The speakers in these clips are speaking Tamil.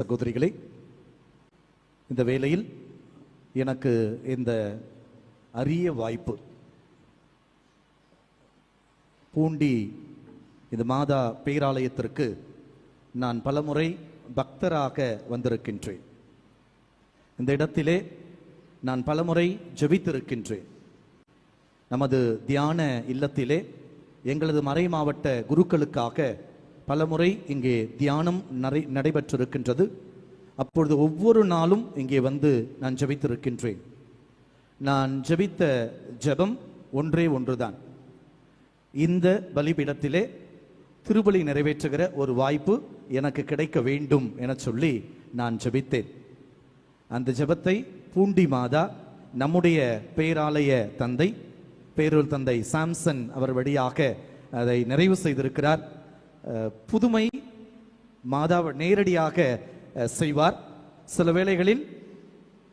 சகோதரிகளே, இந்த வேளையில் எனக்கு இந்த அரிய வாய்ப்பு, பூண்டி இந்த மாதா பேராலயத்திற்கு நான் பலமுறை பக்தராக வந்திருக்கின்றேன். இந்த இடத்திலே நான் பலமுறை ஜெபித்திருக்கின்றேன். நமது தியான இல்லத்திலே எங்களது மறை மாவட்ட குருக்களுக்காக பலமுறை இங்கே தியானம் நடைபெற்றிருக்கின்றது. அப்பொழுது ஒவ்வொரு நாளும் இங்கே வந்து நான் ஜெபித்திருக்கின்றேன். நான் ஜெபித்த ஜெபம் ஒன்றே ஒன்றுதான். இந்த பலிபீடத்திலே திருபலி நிறைவேற்றுகிற ஒரு வாய்ப்பு எனக்கு கிடைக்க வேண்டும் என சொல்லி நான் ஜெபித்தேன். அந்த ஜெபத்தை பூண்டி மாதா நம்முடைய பேராலய தந்தை பேரூர் தந்தை சாம்சன் அவர் வழியாக அதை நிறைவு செய்திருக்கிறார். புதுமை மாதா நேரடியாக செய்வார். சில வேளைகளில்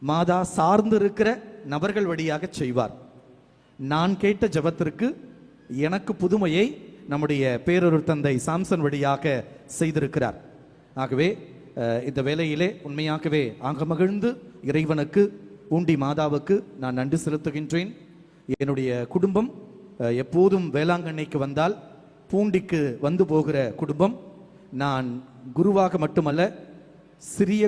மாதா சார்ந்திருக்கிற நபர்கள் வழியாக செய்வார். நான் கேட்ட ஜெபத்திற்கு எனக்கு புதுமையை நம்முடைய பேரூர் தந்தை சாம்சன் வழியாக செய்திருக்கிறார். ஆகவே இந்த வேளையிலே உண்மையாகவே ஆகமகிழ்ந்து இறைவனுக்கு, பூண்டி மாதாவுக்கு நான் நன்றி செலுத்துகின்றேன். என்னுடைய குடும்பம் எப்போதும் வேளாங்கண்ணிக்கு வந்தால் பூண்டிக்கு வந்து போகிற குடும்பம். நான் குருவாக மட்டுமல்ல, சிறிய